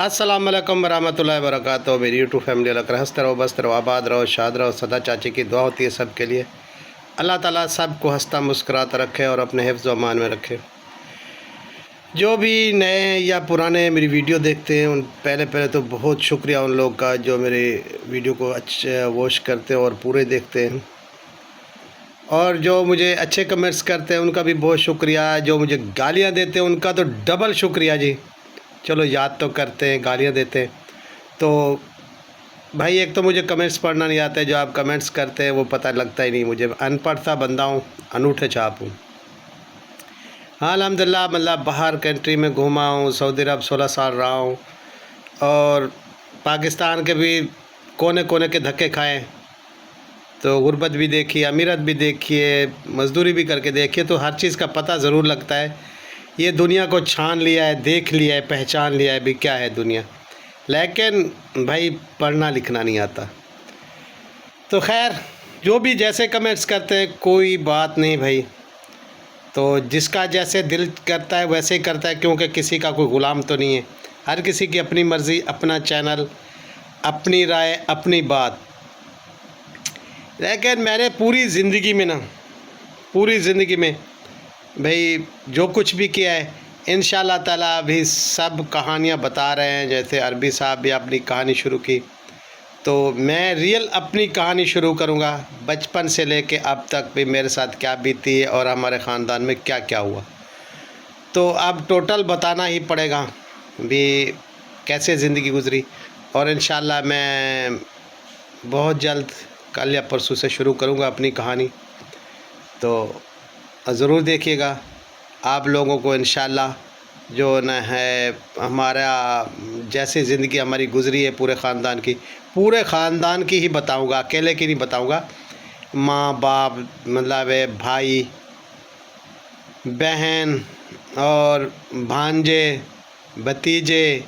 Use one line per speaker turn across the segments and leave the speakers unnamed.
अस्सलाम वालेकुम रहमतुल्लाहि व बरकातहू। मेरी यूट्यूब फैमिली अलग हंसते रहो, बसते रहो, आबाद रहो, शाद रहो। सदा चाची की दुआ होती है सब के लिए। अल्लाह ताला सबको हंसता मुस्कुराता रखे और अपने हिफ्ज़ व अमान में रखे। जो भी नए या पुराने मेरी वीडियो देखते हैं उन पहले तो बहुत शुक्रिया उन लोग का जो मेरे वीडियो को अच्छे वॉच करते हैं और पूरे देखते हैं। और जो मुझे अच्छे कमेंट्स करते हैं उनका भी बहुत शुक्रिया। जो मुझे गालियाँ देते हैं उनका तो डबल शुक्रिया जी। चलो याद तो करते हैं, गालियाँ देते हैं तो भाई एक तो मुझे कमेंट्स पढ़ना नहीं आता है। जो आप कमेंट्स करते हैं वो पता लगता ही नहीं। मुझे अनपढ़ सा बंदा हूँ, अनूठे छाप हूँ। हाँ अल्हम्दुलिल्लाह, मतलब बाहर कंट्री में घूमा हूँ। सऊदी अरब 16 साल रहा हूँ और पाकिस्तान के भी कोने कोने के धक्के खाए। तो गुर्बत भी देखी, अमीरत भी देखी है, मज़दूरी भी करके देखी है। तो हर चीज़ का पता ज़रूर लगता है। ये दुनिया को छान लिया है, देख लिया है, पहचान लिया है भी क्या है दुनिया। लेकिन भाई पढ़ना लिखना नहीं आता। तो खैर जो भी जैसे कमेंट्स करते हैं कोई बात नहीं भाई। तो जिसका जैसे दिल करता है वैसे ही करता है, क्योंकि किसी का कोई ग़ुलाम तो नहीं है। हर किसी की अपनी मर्ज़ी, अपना चैनल, अपनी राय, अपनी बात। लेकिन मैंने पूरी ज़िंदगी में भाई जो कुछ भी किया है इंशाअल्लाह ताला अभी सब कहानियाँ बता रहे हैं। जैसे अरबी साहब भी अपनी कहानी शुरू की, तो मैं रियल अपनी कहानी शुरू करूँगा। बचपन से लेके अब तक भी मेरे साथ क्या बीती है और हमारे ख़ानदान में क्या क्या हुआ। तो अब टोटल बताना ही पड़ेगा भी कैसे ज़िंदगी गुज़री। और इंशाअल्लाह मैं बहुत जल्द कल या परसों से शुरू करूँगा अपनी कहानी। तो ज़रूर देखिएगा। आप लोगों को इंशाअल्लाह जो न है हमारा जैसे ज़िंदगी हमारी गुज़री है पूरे ख़ानदान की ही बताऊंगा, अकेले की नहीं बताऊंगा। माँ बाप मतलब है, भाई बहन और भांजे, भतीजे,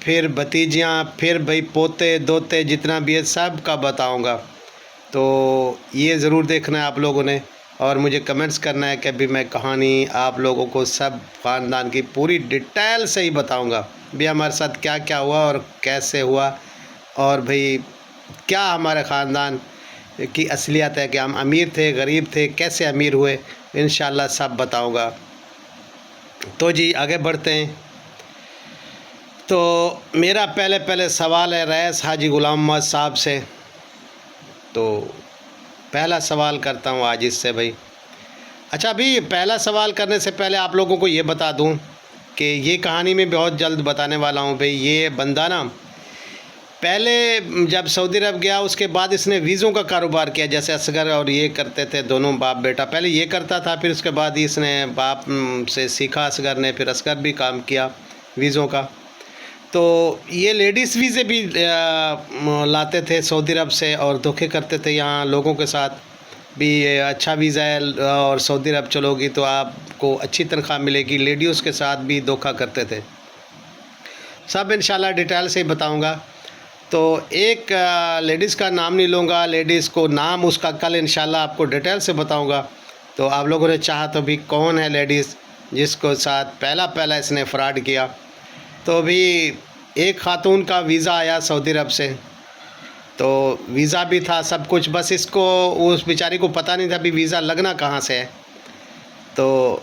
फिर भतीजियाँ, फिर भाई पोते दोते, जितना भी है सब का बताऊंगा। तो ये ज़रूर देखना है आप लोगों ने और मुझे कमेंट्स करना है कि अभी मैं कहानी आप लोगों को सब ख़ानदान की पूरी डिटेल से ही बताऊंगा भी हमारे साथ क्या क्या हुआ और कैसे हुआ। और भाई क्या हमारे ख़ानदान की असलियत है कि हम अमीर थे, गरीब थे, कैसे अमीर हुए, इंशाअल्लाह सब बताऊंगा। तो जी आगे बढ़ते हैं। तो मेरा पहले सवाल है रईस हाजी ग़ुलाम मोहम्मद साहब से। तो पहला सवाल करता हूँ आज इससे भाई। अच्छा अभी पहला सवाल करने से पहले आप लोगों को ये बता दूँ कि ये कहानी में बहुत जल्द बताने वाला हूँ भाई। ये बंदा ना पहले जब सऊदी अरब गया उसके बाद इसने वीज़ों का कारोबार किया, जैसे असगर और ये करते थे दोनों बाप बेटा। पहले ये करता था, फिर उसके बाद इसने बाप से सीखा असगर ने, फिर असगर भी काम किया वीज़ों का। तो ये लेडीज़ वीज़े भी लाते थे सऊदी अरब से और धोखे करते थे यहाँ लोगों के साथ भी। अच्छा वीज़ा है और सऊदी अरब चलोगी तो आपको अच्छी तनख्वाह मिलेगी। लेडीज़ के साथ भी धोखा करते थे। सब इंशाल्लाह डिटेल से ही बताऊंगा। तो एक लेडीज़ का नाम नहीं लूँगा, लेडीज़ को नाम उसका कल इंशाल्लाह आपको डिटेल से बताऊँगा। तो आप लोगों ने चाहा तो भी कौन है लेडीज़ जिसको साथ पहला इसने फ्रॉड किया। तो भी एक ख़ातून का वीज़ा आया सऊदी अरब से, तो वीज़ा भी था सब कुछ, बस इसको उस बेचारी को पता नहीं था भी वीज़ा लगना कहाँ से है। तो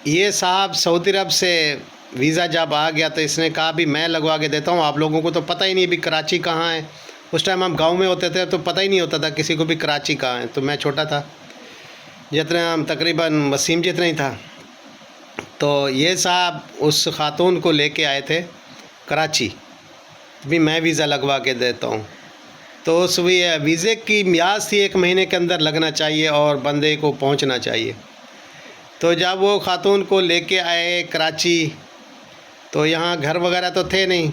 ये साहब सऊदी अरब से वीज़ा जब आ गया तो इसने कहा भी मैं लगवा के देता हूँ। आप लोगों को तो पता ही नहीं भी कराची कहाँ है। उस टाइम हम गांव में होते थे तो पता ही नहीं होता था किसी को भी कराची कहाँ है। तो मैं छोटा था, जितना हम तकरीबन वसीम जितना ही था। तो ये साहब उस ख़ातून को लेके आए थे कराची भी मैं वीज़ा लगवा के देता हूँ। तो उस वीज़े की मियाद थी 1 महीने के अंदर लगना चाहिए और बंदे को पहुँचना चाहिए। तो जब वो ख़ातून को लेके आए कराची तो यहाँ घर वगैरह तो थे नहीं।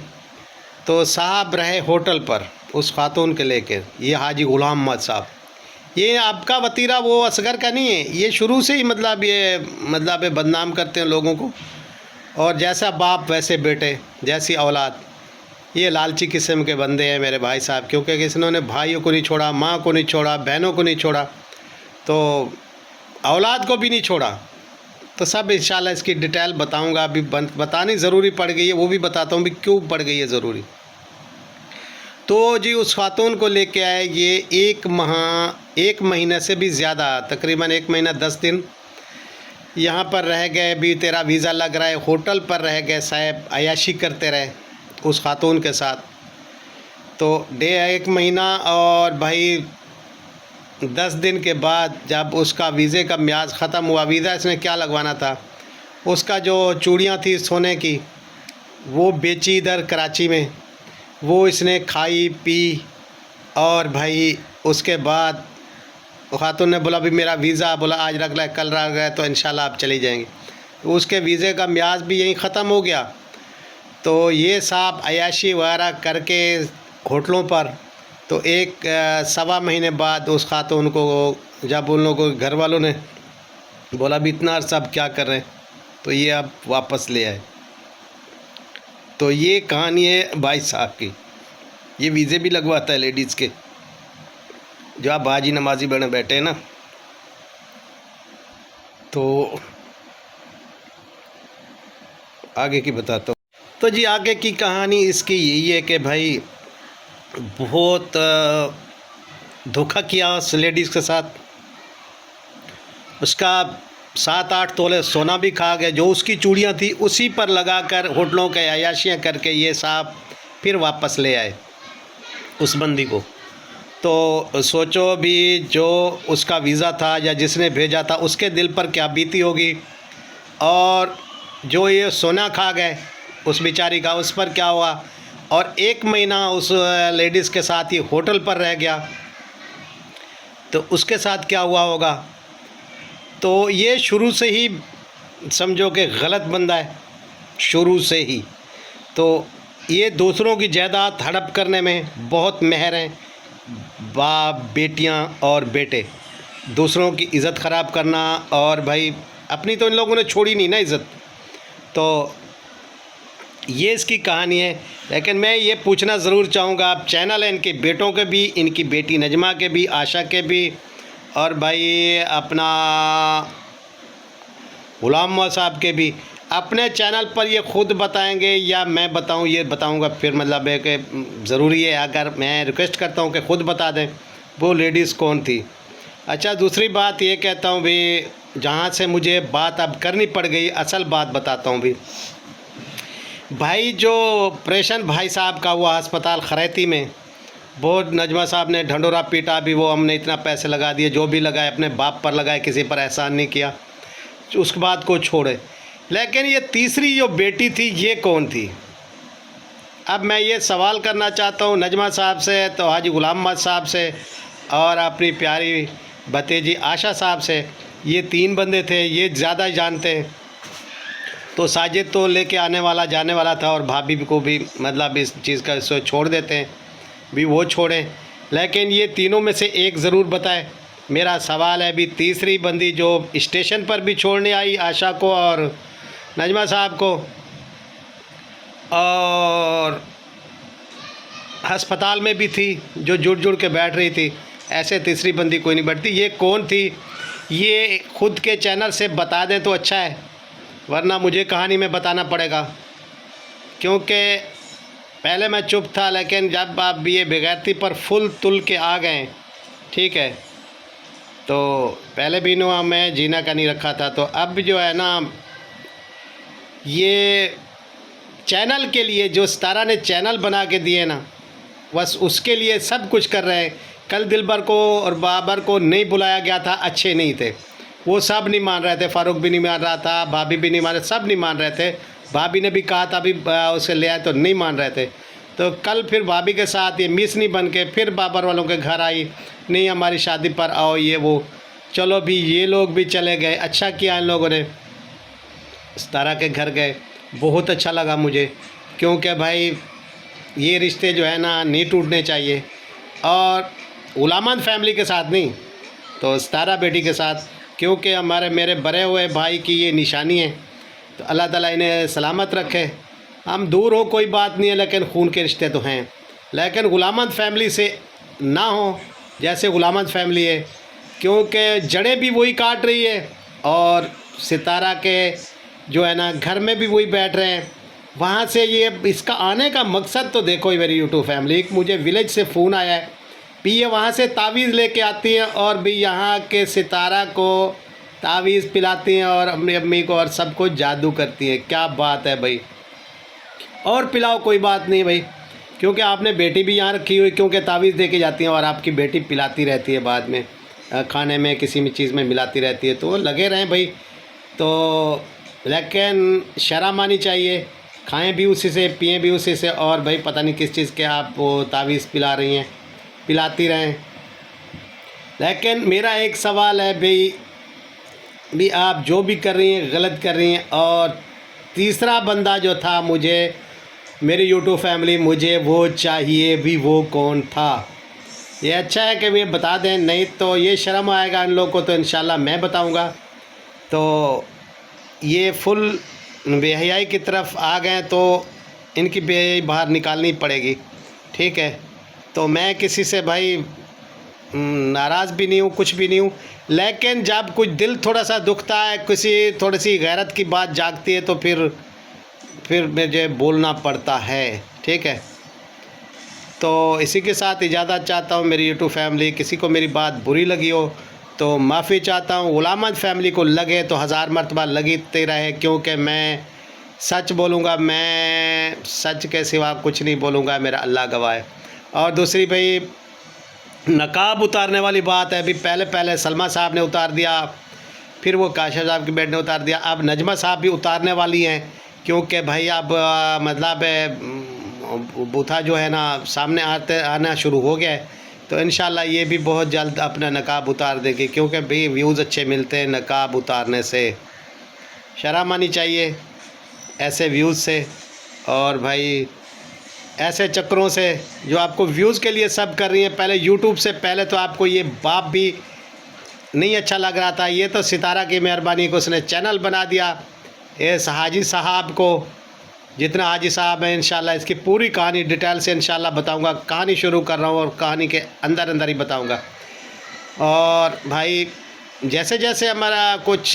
तो साहब रहे होटल पर उस ख़ातून के लेकर, ये हाजी ग़ुलाम मोहम्मद साहब। ये आपका वतीरा वो असगर का नहीं है, ये शुरू से ही मतलब ये बदनाम करते हैं लोगों को। और जैसा बाप वैसे बेटे, जैसी औलाद। ये लालची किस्म के बंदे हैं मेरे भाई साहब, क्योंकि इन्होंने भाइयों को नहीं छोड़ा, माँ को नहीं छोड़ा, बहनों को नहीं छोड़ा, तो औलाद को भी नहीं छोड़ा। तो सब इंशाल्लाह इसकी डिटेल बताऊंगा। अभी बतानी ज़रूरी पड़ गई है, वो भी बताता हूँ भी क्यों पड़ गई है ज़रूरी। तो जी उस खातून को लेके आए, ये 1 महीने से भी ज़्यादा, तकरीबन 1 महीना 10 दिन यहाँ पर रह गए। भी तेरा वीज़ा लग रहा है, होटल पर रह गए साहब, अयाशी करते रहे उस खातून के साथ। तो 1 महीना और भाई 10 दिन के बाद जब उसका वीज़े का म्याद ख़त्म हुआ, वीज़ा इसने क्या लगवाना था, उसका जो चूड़ियाँ थी सोने की वो बेची इधर कराची में, वो इसने खाई पी। और भाई उसके बाद खातून ने बोला भी मेरा वीज़ा, बोला आज रख ले कल रख ले, तो इंशाल्लाह आप चली जाएंगी। तो उसके वीज़े का म्याद भी यहीं ख़त्म हो गया। तो ये साहब अयाशी वगैरह करके होटलों पर, तो 1 सवा महीने बाद उस खातून को जब उन लोगों के घर वालों ने बोला भी इतना अर्सा अब क्या कर रहे हैं, तो ये अब वापस ले आए। तो ये कहानी है भाई साहब की। ये वीज़े भी लगवाता है लेडीज़ के, जो आप बाजी नमाजी बने बैठे हैं ना। तो आगे की बताता हूँ। तो जी आगे की कहानी इसकी यही है कि भाई बहुत धोखा किया उस लेडीज़ के साथ। उसका 7-8 तोले सोना भी खा गए, जो उसकी चूड़ियाँ थी उसी पर लगाकर होटलों के अयाशियाँ करके ये साहब फिर वापस ले आए उस बंदी को। तो सोचो भी जो उसका वीज़ा था या जिसने भेजा था उसके दिल पर क्या बीती होगी, और जो ये सोना खा गए उस बेचारी का, उस पर क्या हुआ। और 1 महीना उस लेडीज़ के साथ ही होटल पर रह गया, तो उसके साथ क्या हुआ होगा। तो ये शुरू से ही समझो कि गलत बंदा है, शुरू से ही। तो ये दूसरों की जायदाद हड़प करने में बहुत माहिर हैं। बाप, बेटियां और बेटे, दूसरों की इज़्ज़त ख़राब करना, और भाई अपनी तो इन लोगों ने छोड़ी नहीं ना इज़्ज़त। तो ये इसकी कहानी है। लेकिन मैं ये पूछना ज़रूर चाहूँगा, आप चैनल है इनके बेटों के भी, इनकी बेटी नजमा के भी, आशा के भी, और भाई अपना गुलाम मोहम्मद साहब के भी, अपने चैनल पर ये ख़ुद बताएंगे या मैं बताऊं, ये बताऊंगा फिर मतलब है कि ज़रूरी है। अगर मैं रिक्वेस्ट करता हूं कि ख़ुद बता दें वो लेडीज़ कौन थी। अच्छा, दूसरी बात ये कहता हूं भी, जहां से मुझे बात अब करनी पड़ गई, असल बात बताता हूं भी। भाई जो ऑपरेशन भाई साहब का हुआ अस्पताल खरैती में, बहुत नजमा साहब ने ढंडोरा पीटा भी, वो हमने इतना पैसे लगा दिए, जो भी लगाए अपने बाप पर लगाए, किसी पर एहसान नहीं किया, उसके बाद को छोड़े। लेकिन ये तीसरी जो बेटी थी ये कौन थी। अब मैं ये सवाल करना चाहता हूँ नजमा साहब से, तो हाजी गुलाम मोहम्मद साहब से, और अपनी प्यारी भतीजी आशा साहब से। ये 3 बंदे थे, ये ज़्यादा जानते हैं। तो साजिद तो लेके आने वाला जाने वाला था, और भाभी को भी मतलब इस चीज़ का छोड़ देते हैं भी, वो छोड़ें। लेकिन ये तीनों में से एक ज़रूर बताए। मेरा सवाल है भी, तीसरी बंदी जो स्टेशन पर भी छोड़ने आई आशा को और नजमा साहब को, और अस्पताल में भी थी जो जुड़ जुड़ के बैठ रही थी, ऐसे तीसरी बंदी कोई नहीं बैठती। ये कौन थी, ये खुद के चैनल से बता दें तो अच्छा है, वरना मुझे कहानी में बताना पड़ेगा। क्योंकि पहले मैं चुप था, लेकिन जब आप ये बेगैरती पर फुल तुल के आ गए, ठीक है, तो पहले भी नो मैं जीना का नहीं रखा था। तो अब जो है ना, ये चैनल के लिए जो सितारा ने चैनल बना के दिए ना, बस उसके लिए सब कुछ कर रहे हैं। कल दिलबर को और बाबर को नहीं बुलाया गया था, अच्छे नहीं थे, वो सब नहीं मान रहे थे। फ़ारूक भी नहीं मान रहा था, भाभी भी नहीं मान रहे, सब नहीं मान रहे थे। भाभी ने भी कहा था अभी उसे ले आए, तो नहीं मान रहे थे। तो कल फिर भाभी के साथ ये मिस नहीं बन के फिर बाबर वालों के घर आई, नहीं हमारी शादी पर आओ, ये वो। चलो भी ये लोग भी चले गए, अच्छा किया इन लोगों ने, सितारा के घर गए, बहुत अच्छा लगा मुझे। क्योंकि भाई ये रिश्ते जो है ना नहीं टूटने चाहिए, और गुलामंद फैमिली के साथ नहीं, तो सितारा बेटी के साथ। क्योंकि मेरे बड़े हुए भाई की ये निशानी है, तो अल्लाह ताला इन्हें सलामत रखे। हम दूर हो कोई बात नहीं है, लेकिन खून के रिश्ते तो हैं। लेकिन गुलामंद फैमिली से ना हो जैसे गुलामंद फैमिली है, क्योंकि जड़ें भी वही काट रही है और सितारा के जो है ना घर में भी वही बैठ रहे हैं। वहाँ से ये इसका आने का मकसद तो देखो ही मेरी यूट्यूब फैमिली, एक मुझे विलेज से फ़ोन आया है भी ये वहाँ से तावीज़ लेके आती हैं और भी यहाँ के सितारा को तावीज़ पिलाती हैं और अपनी अम्मी को और सबको जादू करती हैं। क्या बात है भाई, और पिलाओ कोई बात नहीं भाई, क्योंकि आपने बेटी भी यहाँ रखी हुई, क्योंकि तावीज़ दे के जाती हैं और आपकी बेटी पिलाती रहती है बाद में, खाने में किसी भी चीज़ में मिलाती रहती है, तो लगे रहें भाई। तो लेकिन शर्म आनी चाहिए, खाएं भी उसी से पिएं भी उसी से, और भाई पता नहीं किस चीज़ के आप वो तावीज़ पिला रही हैं, पिलाती रहें। लेकिन मेरा एक सवाल है भी आप जो भी कर रही हैं गलत कर रही हैं। और तीसरा बंदा जो था मुझे, मेरी यूट्यूब फैमिली, मुझे वो चाहिए भी, वो कौन था? ये अच्छा है कि वे बता दें, नहीं तो ये शर्म आएगा इन लोगों को, तो इंशाल्लाह मैं बताऊंगा। तो ये फुल बेहयाई की तरफ आ गए तो इनकी बेहयाई बाहर निकालनी पड़ेगी, ठीक है। तो मैं किसी से भाई नाराज़ भी नहीं हूँ, कुछ भी नहीं हूँ, लेकिन जब कुछ दिल थोड़ा सा दुखता है, किसी थोड़ी सी गैरत की बात जागती है, तो फिर मुझे बोलना पड़ता है, ठीक है। तो इसी के साथ इजाज़त चाहता हूँ मेरी यूट्यूब फैमिली। किसी को मेरी बात बुरी लगी हो तो माफ़ी चाहता हूँ। गुलाम अहमद फैमिली को लगे तो हज़ार मरतबा लगते रहे, क्योंकि मैं सच बोलूँगा, मैं सच के सिवा कुछ नहीं बोलूँगा, मेरा अल्लाह गवाह है। और दूसरी भाई नकाब उतारने वाली बात है, अभी पहले सलमा साहब ने उतार दिया, फिर वो काशा साहब की बेट ने उतार दिया, अब नजमा साहब भी उतारने वाली हैं, क्योंकि भाई अब मतलब बूथा जो है ना सामने आना शुरू हो गया है। तो इंशाल्लाह ये भी बहुत जल्द अपना नकाब उतार देगी, क्योंकि भाई व्यूज़ अच्छे मिलते हैं नकाब उतारने से। शर्म आनी चाहिए ऐसे व्यूज़ से, और भाई ऐसे चक्करों से जो आपको व्यूज़ के लिए सब कर रही हैं। पहले यूट्यूब से पहले तो आपको ये बाप भी नहीं अच्छा लग रहा था, ये तो सितारा की मेहरबानी को उसने चैनल बना दिया। इस हाजी साहब को, जितना हाजी साहब हैं, इंशाल्लाह इसकी पूरी कहानी डिटेल से इंशाल्लाह बताऊंगा। कहानी शुरू कर रहा हूँ और कहानी के अंदर अंदर ही बताऊंगा। और भाई जैसे जैसे हमारा कुछ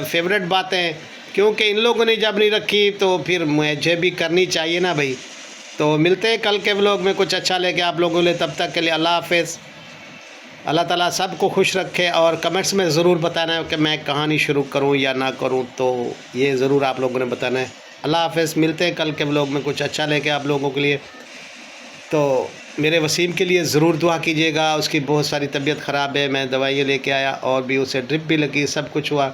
फेवरेट बातें, क्योंकि इन लोगों ने जब नहीं रखी तो फिर मुझे भी करनी चाहिए ना भाई। तो मिलते हैं कल के व्लॉग में कुछ अच्छा लेके आप लोगों के लिए। तब तक के लिए अल्लाह हाफ़िज़। अल्लाह ताला सबको खुश रखे, और कमेंट्स में ज़रूर बताना है कि मैं कहानी शुरू करूं या ना करूं, तो ये ज़रूर आप लोगों ने बताना है। अल्लाह हाफ़िज़। मिलते हैं कल के व्लॉग में कुछ अच्छा लेके आप लोगों के लिए। तो मेरे वसीम के लिए ज़रूर दुआ कीजिएगा, उसकी बहुत सारी तबीयत ख़राब है, मैं दवाइयाँ लेके आया और भी उसे ड्रिप भी लगी, सब कुछ हुआ।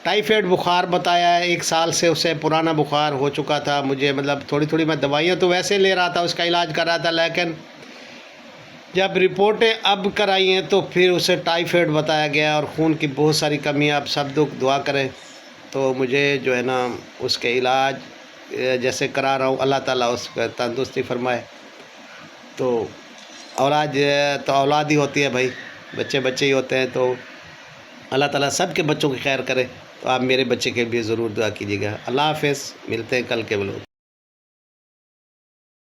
टाइफाइड बुखार बताया है, 1 साल से उसे पुराना बुखार हो चुका था मुझे, मतलब थोड़ी थोड़ी मैं दवाइयाँ तो वैसे ले रहा था, उसका इलाज कर रहा था, लेकिन जब रिपोर्टें अब कराई हैं तो फिर उसे टाइफाइड बताया गया और खून की बहुत सारी कमी। आप सब दुआ करें तो मुझे जो है ना उसके इलाज जैसे करा रहा हूँ, अल्लाह ताला उसका तंदुरुस्ती फरमाए। तो औलाद ही होती है भाई, बच्चे बच्चे ही होते हैं, तो अल्लाह ताला सब के बच्चों की खैर करे। तो आप मेरे बच्चे के लिए ज़रूर दुआ कीजिएगा। अल्लाह हाफ़िज़। मिलते हैं कल के व्लॉग।